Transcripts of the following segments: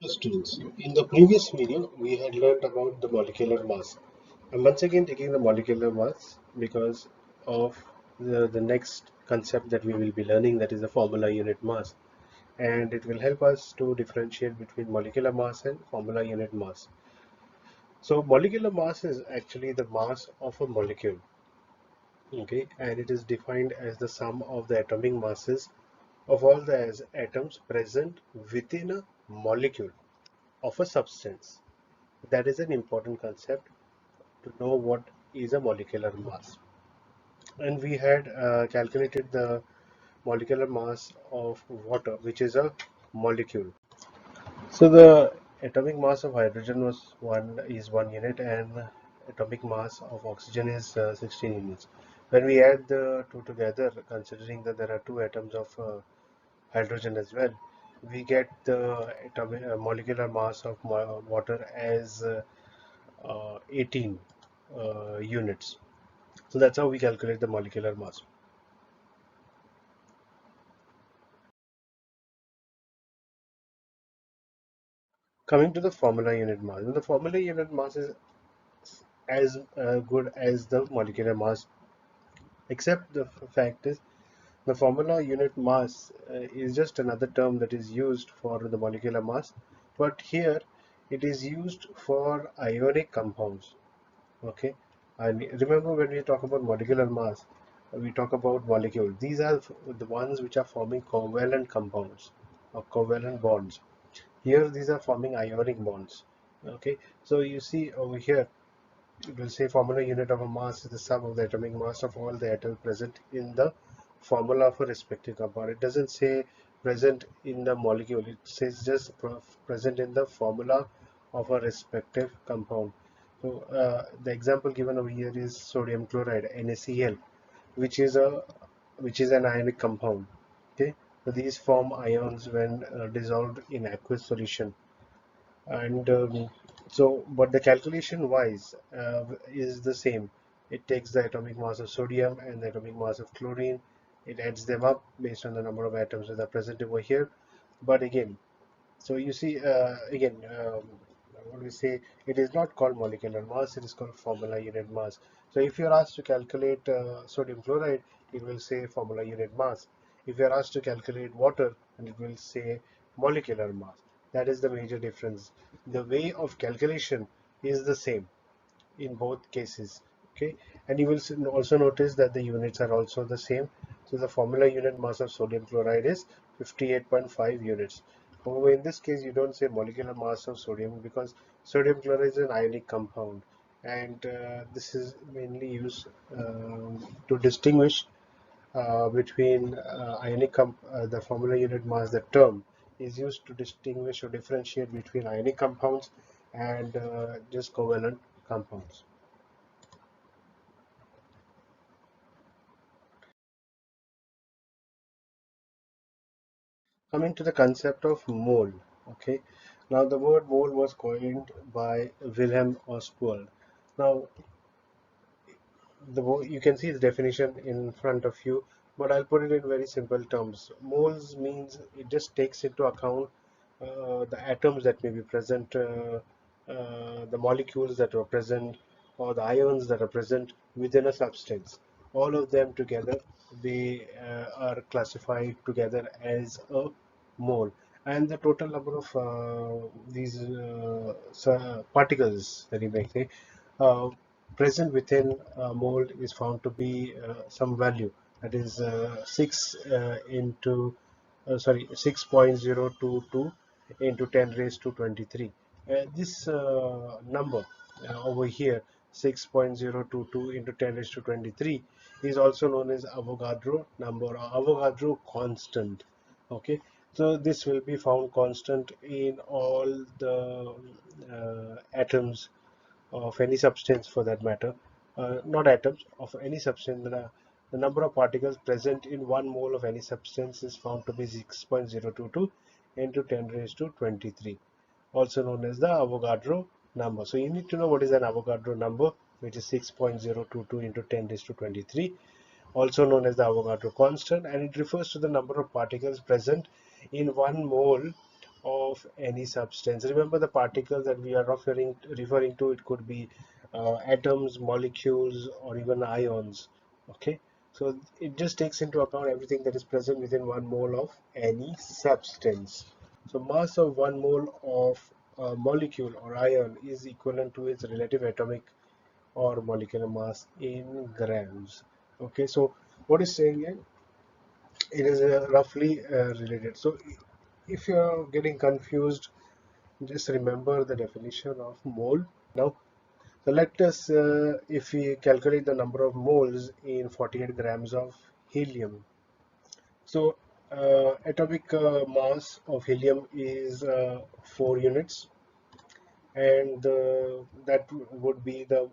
Students, in the previous video, we had learned about the molecular mass. I'm once again taking the molecular mass because of the next concept that we will be learning, that is the formula unit mass. And it will help us to differentiate between molecular mass and formula unit mass. So molecular mass is actually the mass of a molecule, okay, and it is defined as the sum of the atomic masses of all the atoms present within a molecule of a substance. That is an important concept to know what is a molecular mass. And we had calculated the molecular mass of water, which is a molecule. So the atomic mass of hydrogen was 1 unit, and atomic mass of oxygen is 16 units. When we add the two together, considering that there are two atoms of hydrogen as well, we get the atomic molecular mass of water as 18 units. So that's how we calculate the molecular mass. Coming to the formula unit mass, the formula unit mass is as good as the molecular mass, except the fact is the formula unit mass is just another term that is used for the molecular mass, but here it is used for ionic compounds. Okay, and remember when we talk about molecular mass, we talk about molecule. These are the ones which are forming covalent compounds or covalent bonds. Here, these are forming ionic bonds. Okay, so you see over here, it will say formula unit of a mass is the sum of the atomic mass of all the atoms present in the formula of a respective compound. It doesn't say present in the molecule, it says just present in the formula of a respective compound. So the example given over here is sodium chloride, NaCl, which is a which is an ionic compound. Okay, so these form ions when dissolved in aqueous solution, and so but the calculation wise is the same. It takes the atomic mass of sodium and the atomic mass of chlorine, it adds them up based on the number of atoms that are present over here. But again, so you see again, what we say, it is not called molecular mass, it is called formula unit mass. So if you are asked to calculate sodium chloride, it will say formula unit mass. If you are asked to calculate water, and it will say molecular mass. That is the major difference. The way of calculation is the same in both cases. Okay, and you will also notice that the units are also the same. So the formula unit mass of sodium chloride is 58.5 units. However, in this case you don't say molecular mass of sodium because sodium chloride is an ionic compound, and this is mainly used to distinguish between the formula unit mass. The term is used to distinguish or differentiate between ionic compounds and just covalent compounds. Coming to the concept of mole. Okay, now the word mole was coined by Wilhelm Ostwald. Now you can see the definition in front of you, but I'll put it in very simple terms. Moles means it just takes into account the atoms that may be present, the molecules that are present, or the ions that are present within a substance. All of them together, they are classified together as a mole. And the total number of these particles that you may say uh, present within a mold is found to be some value, that is 6 into sorry 6.022 into 10 raised to 23. This number over here, 6.022 into 10 raised to 23, is also known as Avogadro number or Avogadro constant. Okay, so this will be found constant in all the atoms of any substance for that matter, not atoms, of any substance. The number of particles present in 1 mole of any substance is found to be 6.022 into 10 raised to 23, also known as the Avogadro number. So you need to know what is an Avogadro number, which is 6.022 into 10 raised to 23, also known as the Avogadro constant, and it refers to the number of particles present in 1 mole of any substance. Remember the particles that we are referring to, it could be atoms, molecules, or even ions. Okay, so it just takes into account everything that is present within 1 mole of any substance. So mass of 1 mole of a molecule or ion is equivalent to its relative atomic or molecular mass in grams. Okay, so what is saying here? It is roughly related. So if you are getting confused, just remember the definition of mole. Now, so let us, if we calculate the number of moles in 48 grams of helium. So, atomic mass of helium is 4 units, and that would be the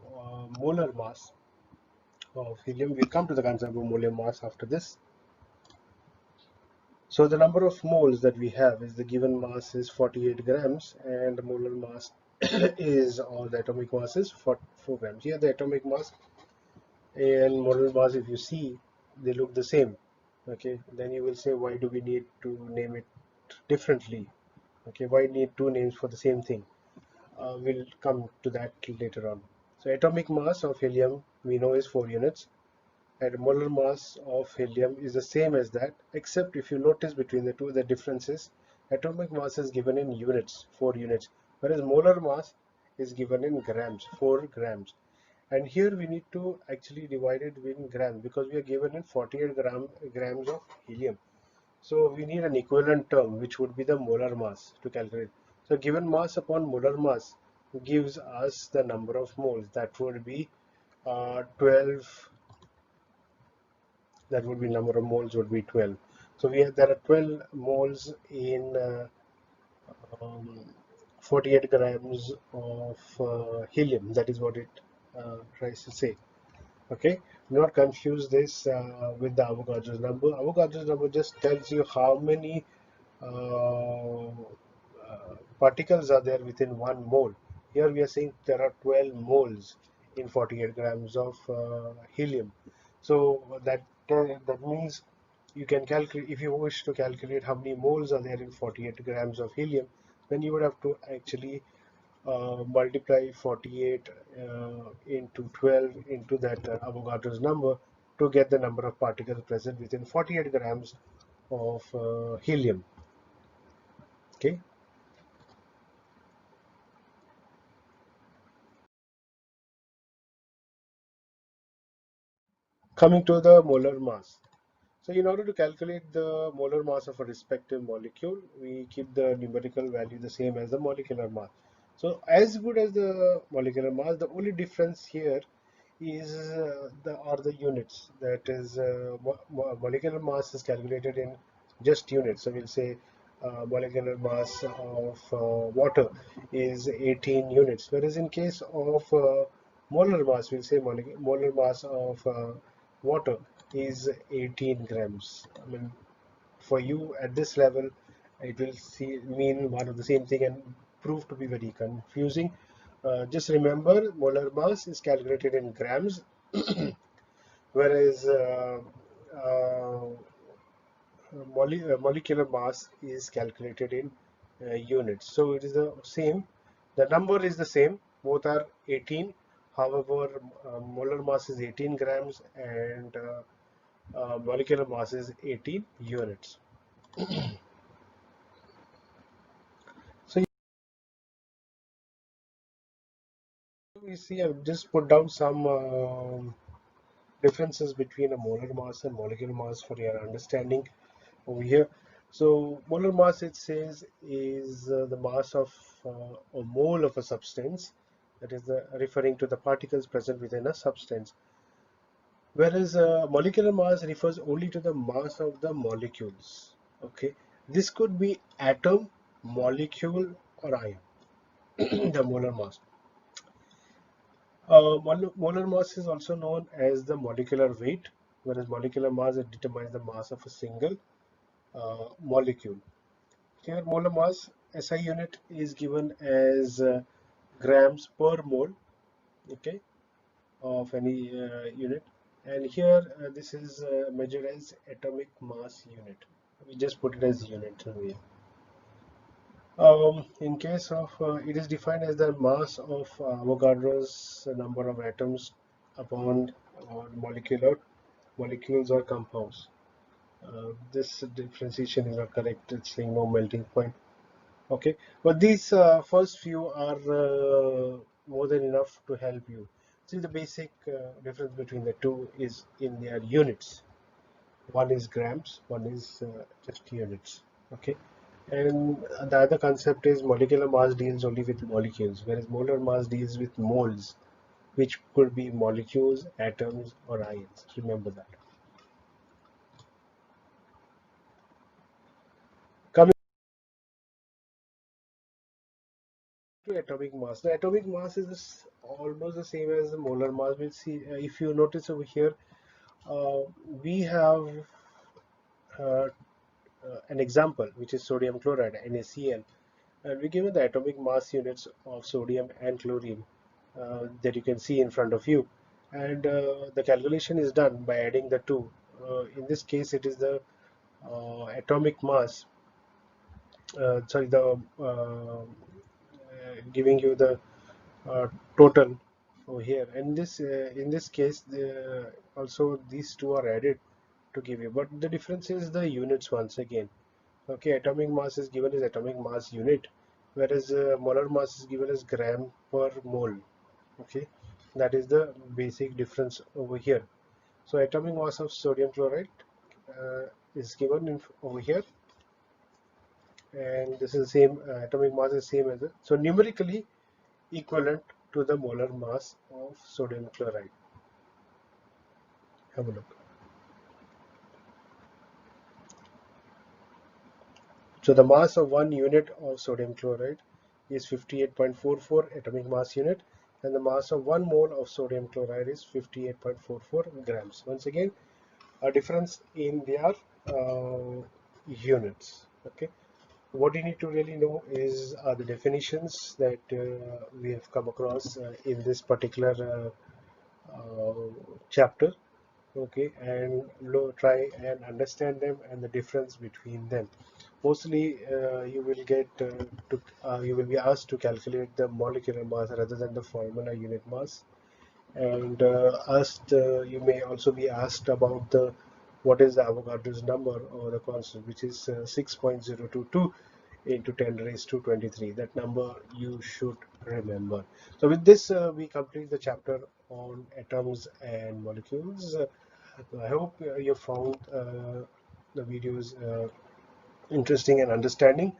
molar mass of helium. We'll come to the concept of molar mass after this. So the number of moles that we have is the given mass is 48 grams, and the molar mass is, or the atomic mass is 4 grams. Here the atomic mass and molar mass, if you see, they look the same. Okay, then you will say, why do we need to name it differently? Okay, why need two names for the same thing? We'll come to that later on. So atomic mass of helium we know is 4 units, and molar mass of helium is the same as that, except if you notice between the two, the difference is atomic mass is given in units, 4 units, whereas molar mass is given in grams, 4 grams. And here we need to actually divide it in grams because we are given in 48 grams of helium. So we need an equivalent term which would be the molar mass to calculate. So given mass upon molar mass gives us the number of moles. That would be 12. That would be number of moles would be 12. So there are 12 moles in um, 48 grams of helium. That is what it tries to say. Okay, do not confuse this with the Avogadro's number. Avogadro's number just tells you how many particles are there within 1 mole. Here we are saying there are 12 moles in 48 grams of helium. So that means you can calculate, if you wish to calculate how many moles are there in 48 grams of helium, then you would have to actually multiply 48 into 12 into that Avogadro's number to get the number of particles present within 48 grams of helium. Okay. Coming to the molar mass. So in order to calculate the molar mass of a respective molecule, we keep the numerical value the same as the molecular mass. So as good as the molecular mass, the only difference here is the units. That is, molecular mass is calculated in just units. So we'll say molecular mass of water is 18 units, whereas in case of molar mass, we'll say molar mass of water is 18 grams. I mean, for you at this level, it will mean one of the same thing and prove to be very confusing. Just remember, molar mass is calculated in grams, whereas uh, molecular mass is calculated in units. So it is the same. The number is the same. Both are 18. However, molar mass is 18 grams and molecular mass is 18 units. So you see, I've just put down some differences between a molar mass and molecular mass for your understanding over here. So molar mass, it says, is the mass of a mole of a substance, that is referring to the particles present within a substance, whereas molecular mass refers only to the mass of the molecules. Okay, this could be atom, molecule, or ion. The molar mass. Molar mass is also known as the molecular weight, whereas molecular mass, it determines the mass of a single molecule. Here, molar mass SI unit is given as grams per mole, okay, of any unit, and here this is measured as atomic mass unit. We just put it as unit here. In case of it is defined as the mass of Avogadro's number of atoms upon molecules or compounds. This differentiation is not correct. It's saying no melting point. Okay, but these first few are more than enough to help you. See, the basic difference between the two is in their units. One is grams, one is just units. Okay, and the other concept is molecular mass deals only with molecules, whereas molar mass deals with moles, which could be molecules, atoms, or ions. Remember that. Coming to atomic mass, the atomic mass is almost the same as the molar mass. We'll see if you notice over here, uh, we have uh, an example, which is sodium chloride, NaCl. And we given the atomic mass units of sodium and chlorine that you can see in front of you. And the calculation is done by adding the two. In this case, it is the atomic mass, sorry, the giving you the total over here. And this, in this case, also these two are added to give you. But the difference is the units once again. Okay, atomic mass is given as atomic mass unit, whereas molar mass is given as gram per mole. Okay, that is the basic difference over here. So atomic mass of sodium chloride is given over here, and this is the same. Atomic mass is same as so numerically equivalent to the molar mass of sodium chloride. Have a look. So the mass of 1 unit of sodium chloride is 58.44 atomic mass unit, and the mass of 1 mole of sodium chloride is 58.44 grams. Once again, a difference in their units. Okay. What you need to really know is the definitions that we have come across in this particular chapter. Okay, and try and understand them and the difference between them. Mostly you will get you will be asked to calculate the molecular mass rather than the formula unit mass, and asked you may also be asked about the what is the Avogadro's number or the constant, which is 6.022 into 10 raised to 23. That number you should remember. So with this we complete the chapter on atoms and molecules. I hope you found the videos interesting and understanding.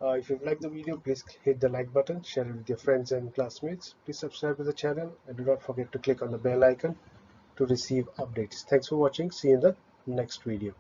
If you like the video, please hit the like button, share it with your friends and classmates. Please subscribe to the channel and do not forget to click on the bell icon to receive updates. Thanks for watching. See you in the next video.